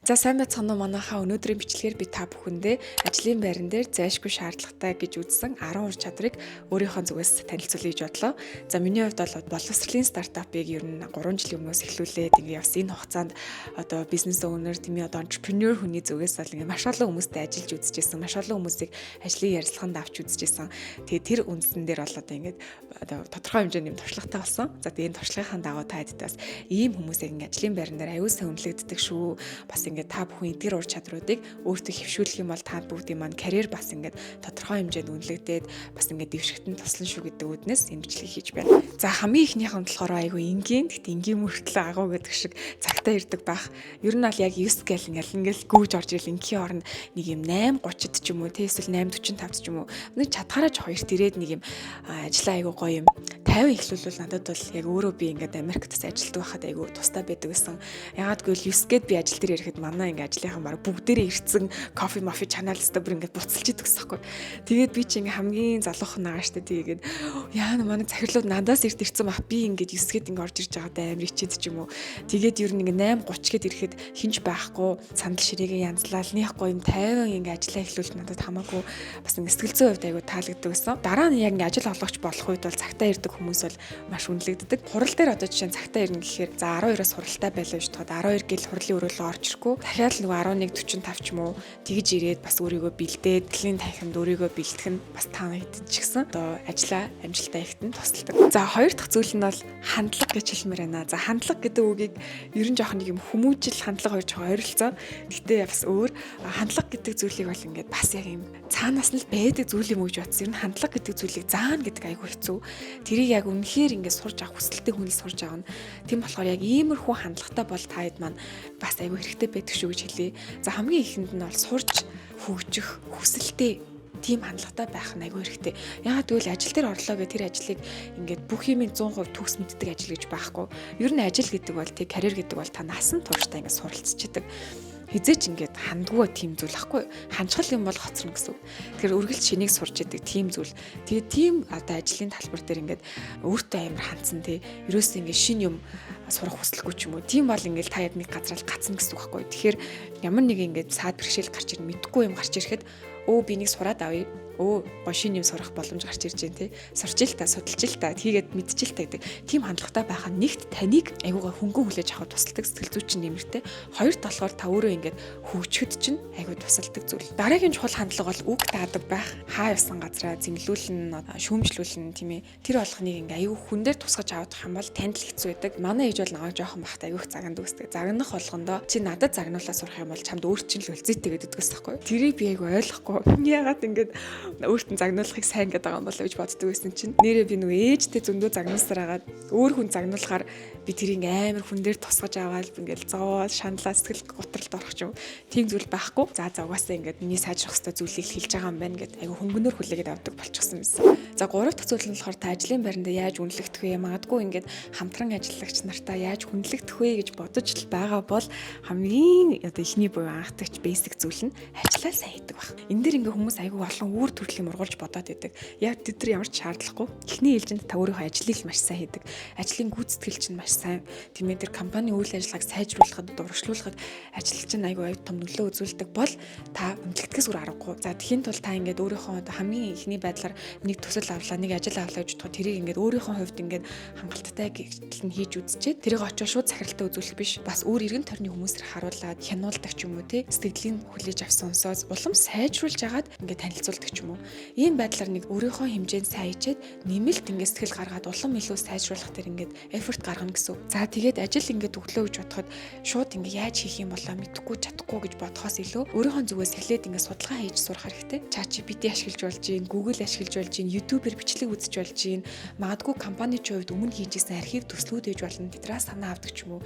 За сайн байцгаана уу манайхаа өнөөдрийн бичлэгээр би та бүхэндээ ажлын байран дээр зайлшгүй шаардлагатай гэж үзсэн 10 ур чадрыг өөрийнхөө зүгээс танилцуулъя гэж бодлоо. За миний хувьд бол боловсролын стартапыг ер нь 3 жилийн өмнөөс эхлүүлээд ингэ явсан. Энэ хугацаанд одоо бизнес оунер тийм ээ одоо entrepreneur хүний зүгээс бол ингэ маш олон хүмүүстэй ажиллаж үзчихсэн. Маш олон хүмүүсийг ажлын ярилцлаганд авч үзчихсэн. Тэгээ тэр үндсэн дээр бол одоо ингэ одоо тодорхой хэмжээний туршлагатай болсон. За тэгээ энэ туршлагын дагуу та хэдтэй бас ийм хүмүүсийг ингэ ажлын байран дээр аюул сайн үнэлэгддэг шүү. Бас ингээд та бүхэн эдгээр ур чадруудыг өөртөө хэвшүүлэх юм бол та бүгдийн маань карьер бас ингээд тодорхой хэмжээнд үнэлэгдээд бас ингээд дэвшигтэн туслан шүү гэдэг үднэс энэ бичлэгийг хийж байна. За хамгийн ихнийх нь болохоор айгүй энгийн. Гэхдээ энгийн мөртлөө агуу гэдэг шиг цагтаа ирдэг байх. Ер нь бол яг 9 гэл ингээл гүйж орж ирэл ингийн орнд нэг юм 8:30-д ч юм уу те эсвэл 8:45-д ч юм уу. Нэг чадхаараа ч хоёрт ирээд нэг юм ажиллаа айгүй гоё юм 50 ихлүүлвэл надад бол яг өөрөө би ингээд Америкт ажилладаг байхад айгүй тустай байдаг гэсэн. Ягаад гэвэл 9 гээд би ажил дээр ирэхэд манай ингээ ажлынхан баг бүгдээрээ ирцэн кофе мафи чаналстаа бүр ингээ буцалж идэх гэсэн байхгүй. Тэгээд би чи ингээ хамгийн залуухан нагаа штэ тэгээд яа манай захирлууд надаас ирд ирцэн бах би ингээ 9 гээд ингээ орж ирж байгаадаа амар ичээд ч юм уу. Тэгээд ер нь ингээ 8:30 гээд ирэхэд хинч байхгүй сандал ширээгээ янзлал нэхгүй юм 50 ингээ ажиллаа эхлүүл надад хамаагүй бас ингээ сэтгэл зүйн хувьд айгүй таалагддаг гэсэн. Дараа нь яг ингээ ажил олгогч болох үед бол цагтаа ирдэг хүмүүс бол маш үнэлэгддэг. Хурал дээр одоо жишээ нь цагтаа ирнэ гэхээр за 12-оос хуралтай байлаа гэж тохиод 12 гэл хурлын өрөөлөө орж ирэхгүй. Дахиад л нөгөө 11:45 ч юм уу тэгж ирээд бас өөрийгөө бэлдээд дэлхийн танхимд өөрийгөө бэлтгэх нь бас таанагдчихсан. Одоо ажлаа амжилттай ихтэн тусалдаг. За хоёр дахь зүйл нь бол хандлага гэж хэлмээр байна. За хандлага гэдэг үгийг ер нь жоох нэг юм хүмүүжил хандлага хоёр жоох ойролцоо. Гэхдээ бас өөр хандлага гэдэг зүйлийг бол ингээд бас яг юм цаанаас нь л байдаг зүйл юм уу гэж бодсон. Ер нь хандлага гэдэг зүйлийг заана гэдэг айгүй хэцүү. Тэрийг яг үнэхээр ингээд сурж авах хүсэлтэй хүн л сурж авна. Тийм болохоор яг иймэрхүү хандлагатай бол та хэд маань бас айгүй хэрэгтэй байдаг шүү гэж хэлье. За хамгийн ихэнд нь бол сурж хөгжих хүсэлтэй тийм хандлагатай байх нь айгүй хэрэгтэй. Яагаад гэвэл ажил дээр орлоо гэх тэр ажлыг ингээд бүх юмын 100% төгс мэддэг ажил гэж байхгүй. Ер нь ажил гэдэг бол тэг карьер гэдэг бол та насан туршдаа ингээд суралцчихдаг. Хизээч ингээд хандгуу тийм зүйл ахгүй. Ханчхал юм бол хоцрно гэсэн үг. Тэгэхээр үргэлж шинийг сурч идэг тийм зүйл. Тэгээд тийм одоо ажлын талбар дээр ингээд өөртөө амар хандсан тий. Ерөөсөө ингээд шин юм сурах хүсэлгүй ч юм уу. Тийм бол ингээд та яг нэг газар л гацна гэсэн үг ахгүй. Тэгэхээр ямар нэг ингээд саад бэрхшээл гарч ирнэ мэдэхгүй юм гарч ирэхэд өө би нэг сураад авъя. Өө гошин юм сурах боломж гарч ирж байна те. Сурч ил та, судалж ил та, тийгээд мэдчил та гэдэг. Тим хандлагатай байх нь нэгт таныг айгуугаа хөнгөн хүлээж авах тусалдаг сэтгэл зүй чинь нэмэртэй. Хоёрт болохоор та өөрөө ингээд хөгжөхөд чинь айгуу тусалдаг зүйл. Дараагийн чухал хандлага бол үг таадаг байх. Хаа явсан газараа зэмлүүлэн, шүүмжлүүлэн тийм ээ. Тэр болгоныг ингээд айгуу хүн дээр тусгаж авах юм бол танд л хэцүү байдаг. Манай ээж бол наваа жоохон бахт айгуух загнад үсдэг. Загнах болгондоо чи надад загнуулаа сурах юм бол чамд өөр чинь л үлзээтэй гэдэг гэсэхгүй. Тэрийг би айгуу ойлгохгүй. Ягаад ингээд өөртөө загнуулахыг сайн гэдэг байгаа юм болоо гэж боддог байсан чинь нэрээ би нөгөө ээжтэй зөндөө загнуулсараагаад өөр хүн загнуулахаар би тэрийг амар хүн дээр тусгаж аваад ингээл зовоод шаналаа сэтгэл готролд орох юм. Тийм зүйл байхгүй. За угаасаа ингээд миний сайжрах хэвээр зүйлийг хэлж байгаа юм байна гэд айгу хөнгөнөр хүлээгээд авдаг болчихсон байсан. За гурав дахь зүйл нь болохоор та ажлын байранд яаж үнэлэгдэх вэ? Магадгүй ингээд хамтран ажиллагч нартаа яаж хүндлэгдэх вэ гэж бодож л байгаа бол хамгийн одоо ихний буюу анхдагч basic зүйл нь ажиллаа сайн хийдэг баг. Энэ дэр ингээд хүмүүс айгу олон үүр төрлийн ургуулж бодоод байдаг. Яг тэд нар ямар ч шаардлагагүй. Эхний ээлжинд та өөрийнхөө ажлыг маш сайн хийдэг. Ажлын гүйцэтгэл чинь маш сайн. Тийм ээ тэр компани үйл ажиллагааг сайжруулахад, дурагшлуулахад ажилч нь айгүй аяд том нөлөө үзүүлдэг бол та үнэлэгдэхээс үр аргагүй. За тэхийн тулд та ингээд өөрийнхөө хамгийн ихний байдлаар нэг төсөл авлаа, нэг ажил авлаа гэж бодоход тэрийг ингээд өөрийнхөө хувьд ингээд хангалттай гэртэл нь хийж үзчихэд тэрийг очиж шууд захиралтай үзүүлэх биш. Бас өөр эргэн тойрны хүмүүсээр харуулад хянуулдаг ч юм уу те сэтгэлийн хүлээж авсан сонсоод улам сайжруулж агаад ингээд танилцуулдаг ч юм уу. Ийм байдлаар нэг өөрийнхөө хэмжээнд сайн хийчихэд нэмэлт ингээд сэтгэл гаргаад улам илүү сайжруулах тэр ингээд effort гаргана гэсэн. За тэгээд ажил ингээд өглөө гэж бодоход шууд ингээд яаж хийх юм болоо мэдэхгүй чадахгүй гэж бодохоос илүү өөрийнхөө зүгээс эхлээд ингээд судалгаа хийж сурах хэрэгтэй. ChatGPT ашиглаж болж гин, Google ашиглаж болж гин, YouTube-ээр бичлэг үзэж болж гин, магадгүй компанийн хувьд өмнө хийжсэн архив төслүүд ээж болно. Тэдрээс санаа авдаг ч юм уу.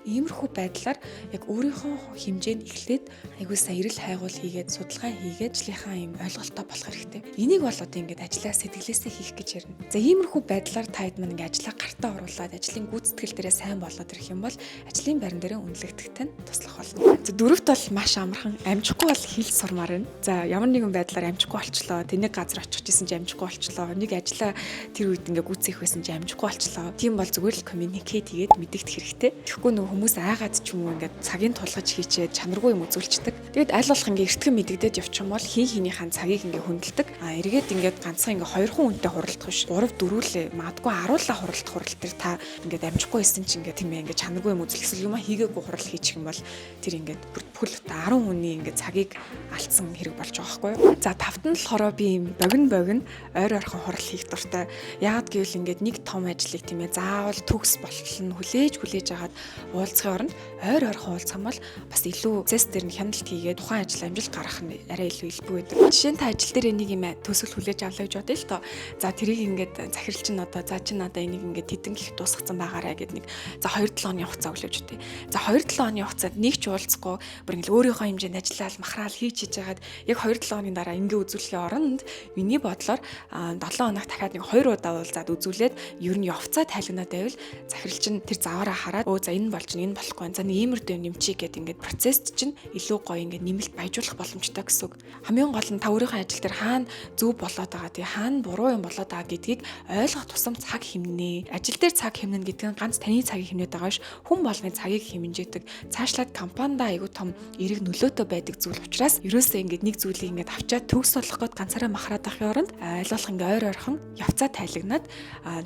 Иймэрхүү байдлаар яг өөрийнхөө хэмжээнд эхлээд айгуу сайн эрэл хайгуул хийгээд судалгаа хийгээд ажлынхаа юм ойлголтоо болох хэрэгтэй. Энийг бол одоо ингээд ажлаа сэтгэлээсээ хийх гэж ярина. За иймэрхүү байдлаар та хэд маань ингээд ажлаа гартаа оруулаад ажлын гүйцэтгэл дээрээ сайн болоод ирэх юм бол ажлын байран дээр үнэлэгдэхтэй нь туслах болно. За дөрөвт бол маш амархан, амжихгүй бол хэл сурмаар байна. За ямар нэгэн байдлаар амжихгүй болчлоо, тэнийг газар очих гэсэн чи амжихгүй болчлоо, нэг ажлаа тэр үед ингээд гүйцээх байсан чи амжихгүй болчлоо. Тийм бол зүгээр л communicate хийгээд мэдэгдэх хэрэгтэй. Тэгэхгүй нөгөө хүмүүс айгаад ч юм уу ингээд цагийн тулгаж хийчээд чанаргүй юм үзүүлчихдэг. Тэгээд аль болох ингээд эртгэн мэдэгдээд явчих юм бол хийнийхэн цагийг ингээд хөндлөдөг. Эргээд ингээд ганцхан ингээд 2 хүн үнтэй хуралдах биш. 3 4 магадгүй 10 хурал төр та ингээд амжихгүй байсан чи ингээд тийм ингээд чанаргүй юм үзүүлсэн юм хийгээгүй хурал хийчих юм бол тэр ингээд бүхэл 10 хүний ингээд цагийг алдсан хэрэг болж байгаа байхгүй юу. За тавт нь болохоор би юм богино ойр ойрхон хурал хийх дуртай. Яагаад гэвэл ингээд нэг том ажлыг тийм ээ заавал төгс болтол нь хүлээж агаад уулзахын оронд ойр ойрхон уулзах юм бол бас илүү зэс дээр нь хяналт хийгээд тухайн ажил амжилт гаргах нь арай илүү илбэг байдаг. Жишээ нь та ажил дээр энийг юм төсөл хүлээж авлаа гэж бодъё л доо. За тэрийг ингээд захирал чинь одоо за чинь надаа энийг ингээд хэдэн гих дуусгацсан байгаарэ гэд нэг за 2-7 хоногийн хугацаа өглөөж үтэй. За 2-7 хоногийн хугацаанд нэг ч уулзахгүй бүр ингээд өөрийнхөө хэмжээнд ажиллаад махраал хийж яагаад яг 2-7 хоногийн дараа ингээд үзүүлэхийн оронд миний бодлоор 7 хоног дахиад нэг 2 удаа уулзаад үзүүлээд ер нь явцаа тайлгнаад байвал захирал чинь тэр заваараа хараад өө за энэ болж энэ болохгүй. За нэг иймэр дэв нэмчий гэд ингээд процесс чинь илүү гоё ингээд нэмэлт баяжуулах боломжтой гэсэн үг. Хамгийн гол нь та өөрийнхөө ажил дээр хаана зөв болоод байгаа тий хаана буруу юм болоод байгаа гэдгийг ойлгох тусам цаг хэмнэ. Ажил дээр цаг хэмнэн гэдэг нь ганц таны цагийг хэмнээд байгаа ш хүн болгоны цагийг хэмнэждэг. Цаашлаад компанидаа айгүй том эрэг нөлөөтэй байдаг зүйл учраас ерөөсөө ингээд нэг зүйлийг ингээд авчаад төгс болох гээд ганцаараа махраад авахын оронд аль болох ингээд ойр ойрхон явцаа тайлагнаад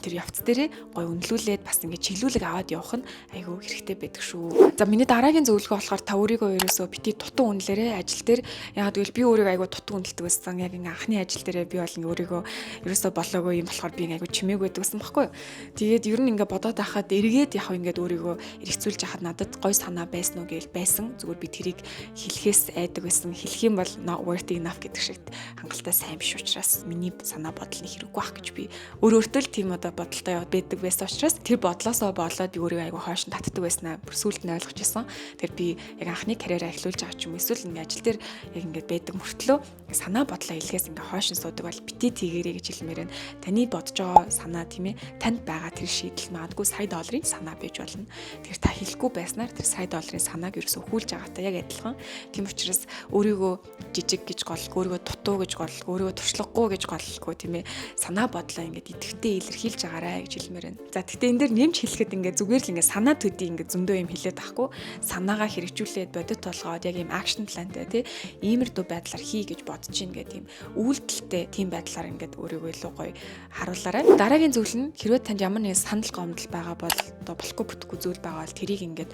тэр явц дээрээ гоё үнэлүүлээд бас ингээд чиглүүлэг аваад явах нь айгүй хэрэгтэй байдаг шүү. За миний дараагийн зөвлөгөө болохоор та өөрийгөө ерөөсөө бити дутуу үнэлээрэ ажил дээр яагаад гэвэл би өөрийгөө айгүй дутуу үнэлдэг байсан. Яг ингээд анхны ажил дээрээ би бол ингээд өөрийгөө ерөөсөө болоогүй юм болохоор би айгүй чимээг байдаг гэсэн баггүй юу. Тэгээд ер нь ингээд бодоод байхад эргээд яг ингээд өөрийгөө эргэцүүлж яхад надад гой санаа байсан уу гээл байсан. Зүгээр би тэрийг хэлэхээс айдаг байсан. Хэлэх юм бол not worth enough гэдэг шиг хангалттай сайн биш учраас миний санаа бодлын хэрэггүй ах гэж би өөртөө л тийм одоо бодолтой яваад байдаг байсан учраас тэр бодлосоо болоод өөрийгөө айгүй хойш татдаг байснаа бүр сүүлд нь ойлгож ирсэн. Тэр би яг анхны карьераа эхлүүлж байгаа ч юм эсвэл ингээд ажил дээр яг ингээд байдаг мөртлөө санаа бодлоо илгээс ингээд хойш суудаг бол бити тэгэрэй гэж хэлмээр байна. Таны бодож байгаа санаа тийм ээ танд байгаа тэр шийдэл магадгүй сая долларын санаа байж болно. Тэгэхээр та хэлэхгүй байснаар тэр сая долларын санааг ерөөсөө хүүлж байгаатай яг адилхан. Тийм учраас өөрийгөө жижиг гэж голлох, өөрийгөө дутуу гэж голлох, өөрийгөө туршлагагүй гэж голлохгүй тийм ээ санаа бодлоо ингээд идэвхтэй илэрхийлж байгаарай гэж хэлмээр байна. За тэгтээ энэ дэр нэмж хэлэхэд ингээд зүгээр л ингээд санаа төдий ингээд зөндөө юм хэлээд тахгүй санаагаа хэрэгжүүлээд бодит толгоод яг юм акшн плантай тий иймэрдүү байдлаар хий гэж бодож ийн гэдэг юм үйлдэлтэй тийм байдлаар ингээд өөрийгөө илүү гоё харуулаарай. Дараагийн зүйл нь хэрвээ танд ямар нэгэн санал гомдол байгаа бол одоо болохгүй бүтэхгүй зүйл байгаа бол тэрийг ингээд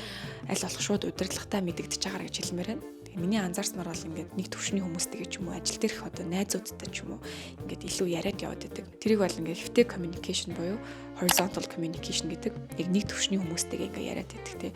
аль болох шууд удирдлагатай мэдэгдэж байгаарай гэж хэлмээр байна. Миний анзаарснаар бол ингээд нэг төвшний хүмүүстэй ч юм уу ажил дээрх одоо найзуудтай ч юм уу ингээд илүү яриад яваад байдаг. Тэрийг бол ингээд effective communication буюу horizontal communication гэдэг яг нэг төвшний хүмүүстэйгээ ингээд яриад байдаг тий.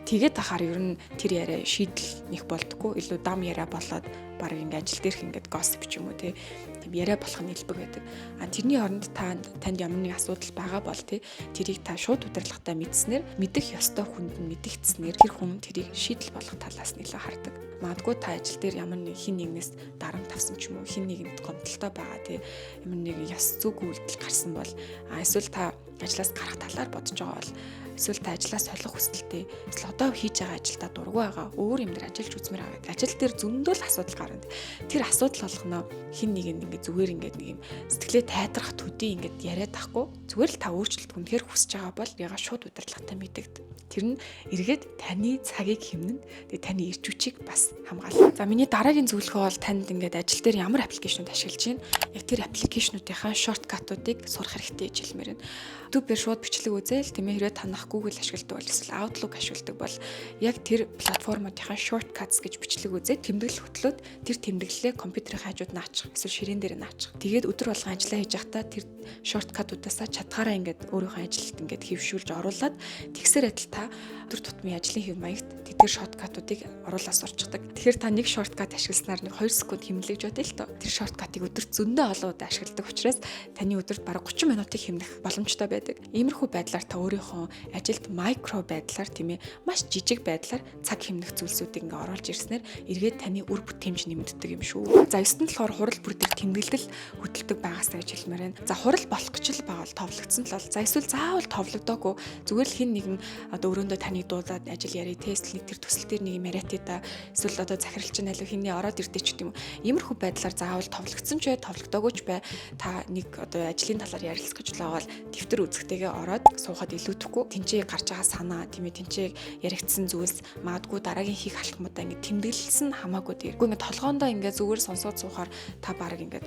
Тэгээд ахаар ер нь тэр яриа шийдэл нэх болдгоо илүү дам яриа болоод баг ингээд ажил дээрх ингээд gossip ч юм уу тий. Тийм яриа болох нь илбэг байдаг. Тэрний оронд танд ямар нэг асуудал байгаа бол тий тэрийг та шууд удирдлагатай мэдснээр мэдэх ёстой хүнд нь мэдэгдснээр тэр хүн тэрийг шийдэл болгох талаас нь илүү хардаг. Магадгүй та ажил дээр ямар нэг хин нэгнээс дарамт авсан ч юм уу хин нэгэнд гомдолтой байгаа тий ямар нэг ёс зүг үйлдэл гарсан бол эсвэл та ажлаас гарах талаар бодож байгаа бол эсвэл та ажлаас солих хүсэлтэй эсвэл одоо хийж байгаа ажилдаа дургүй байгаа өөр юм дээр ажиллаж үзмээр байгаа. Ажил дээр зөндөө л асуудал гарна. Тэр асуудал болгоно хин нэгэнд ингээд зүгээр ингээд нэг юм сэтгэлээ тайдрах төдий ингээд яриад тахгүй зүгээр л та өөрчлөлт үнэхээр хүсэж байгаа бол яга шууд удирдлагатай мэдэгд. Тэр нь эргээд таны цагийг хэмнэн тэгээ таны ирч хүчийг бас хамгаална. За миний дараагийн зөвлөгөө бол танд ингээд ажил дээр ямар аппликейшнуд ашиглаж байна. Яг тэр аппликейшнуудынхаа шорткатуудыг сурах хэрэгтэй гэж хэлмээр байна. YouTube-ээр шууд бичлэг үзэл тийм ээ хэрвээ танах Google ашигладаг бол эсвэл Outlook ашигладаг бол яг тэр платформуудынхаа shortcuts гэж бичлэг үзээд тэмдэглэл хөтлөөд тэр тэмдэглэлээ компьютерийн хажууд наачих эсвэл ширээн дээр наачих. Тэгээд өдөр болгон ажиллаа хийж байхдаа тэр shortcut-удаасаа чадхаараа ингээд өөрийнхөө ажилд ингээд хэвшүүлж оруулаад тэгсээр адил та өдөр тутмын ажлын хэв маягт тэдгээр shortcut-уудыг оруулаад сурчдаг. Тэгэхээр та нэг shortcut ашигласнаар нэг 2 секунд хэмнэлж бодъё л доо. Тэр shortcut-ыг өдөрт зөндөө олон удаа ашигладаг учраас таны өдөрт бараг 30 минутыг хэмнэх боломжтой байдаг. Иймэрхүү байдлаар та өөрийнхөө ажилд микро байдлаар тийм ээ маш жижиг байдлаар цаг хэмнэх зүйлсүүдийг ингээ оруулж ирснээр эргээд таны үр бүтээмж нэмэгддэг юм шүү. За 9-т нь болохоор хурал бүр дээр тэмдэглэл хөдөлдөг байгаасаа гэж хэлмээр байна. За хурал болох гэж л байгаа бол товлогдсон л бол за эсвэл заавал товлогдоогүй зүгээр л хин нэгэн одоо өрөөндөө таныг дуудаад ажил яри тест нэг тэр төсөл дээр нэг юм яриа та эсвэл одоо захиралч нь аль хинний ороод ирдэ ч гэдэм юм. Иймэрхүү байдлаар заавал товлогдсон ч бай товлогдоогүй ч бай та нэг одоо ажлын талаар ярилцах гэж байгаа бол дэвтэр үзэгтэйгээ ороод суухад илүүдэхгүй тэнцээ гарч байгаа санаа тийм ээ тэнцээ яригдсан зүйлс магадгүй дараагийн хийх алхмуудаа ингэ тэмдэглэлсэн хамаагүй дээргүй ингэ толгоондоо ингэ зүгээр сонсоод суухаар та баг ингэ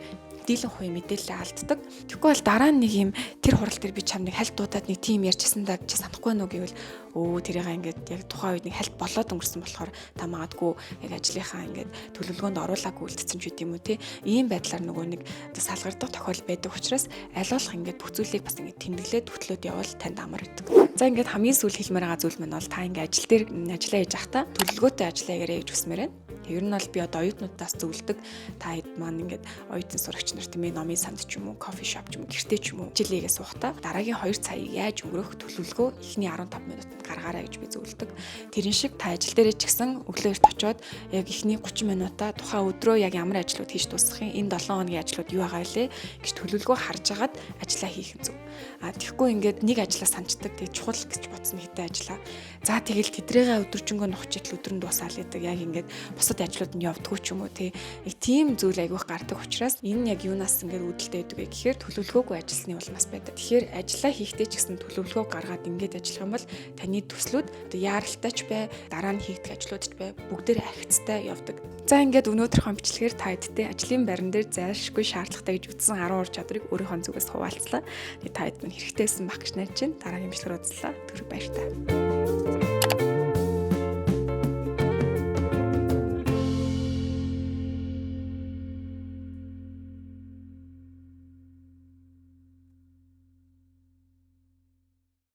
дийлэн хувь мэдээлэл алддаг. Тэгэхгүй бол дараа нь нэг юм тэр хурал дээр би чамныг хальт дуудаад нэг тим ярьжсэн даа чи санахгүй нү гэвэл тэрийг ингээд яг тухайн үед нэг хальт болоод өнгөрсөн болохоор та магадгүй яг ажлынхаа ингээд төлөвлөгөөнд оруулаагүй үлдсэн ч гэдэм үү те. Ийм байдлаар нөгөө нэг салгардах тохиол байдаг учраас аль болох ингээд бүх зүйлийг бас ингээд тэмдэглээд хөтлөөд явбал танд амар гэдэг. За ингээд хамгийн сүүл хэлмээр байгаа зүйл маань бол та ингээд ажил дээр ажиллаа хийж байхдаа төлөвлөгөөтэй ажиллаа гэрээ гэж хүсмээр байна. Ер нь бол би одоо оюутнуудаас зөвлөдөг та хэд маань ингээд оюутан сурагч нар тийм ээ номын санд ч юм уу, кофе шоп ч юм уу, гэртээ ч юм уу жилийгээ суухтаа дараагийн 2 цагийг яаж өнгөрөх төлөвлөгөө эхний 15 минутанд гаргаарай гэж би зөвлөдөг. Тэрэн шиг та ажил дээрээ ч гэсэн өглөө эрт очиод яг эхний 30 минутаа тухайн өдрөө яг ямар ажлууд хийж дуусгахын энэ 7 хоногийн ажлууд юу байгаа вэ гэж төлөвлөгөө харж агаад ажиллаа хийх нь зөв. Тэгэхгүй ингээд нэг ажлаа санчдаг тэг чухал гэж бодсон хэдэн ажиллаа. За тэгэл тэдрээгээ өдөржингөө нухчитл өдөр нь дуусаал гэдэг яг ингээд бусад ажлууд нь явдггүй ч юм уу тий. Яг тийм зүйл айгүйх гардаг учраас энэ яг юунаас ингээд үүдэлтэй байдаг вэ гэхээр төлөвлөгөөгүй ажилласны улмаас байдаг. Тэгэхээр ажиллаа хийхдээ ч гэсэн төлөвлөгөө гаргаад ингээд ажиллах юм бол таны төслүүд одоо яаралтай ч бай, дараа нь хийгдэх ажлууд ч бай бүгдээр архицтай явдаг. За ингээд өнөөдрийнхөө бичлэгээр та хэдтэй ажлын байран дээр зайлшгүй шаардлагатай гэж үзсэн 10 ур чадрыг өөрийнхөө зүгээс хуваалцлаа. Та хэд мань хэрэгтэйсэн баг гэж найдаж байна. Дараагийн бичлэгээр уулзлаа. Түр баяр та.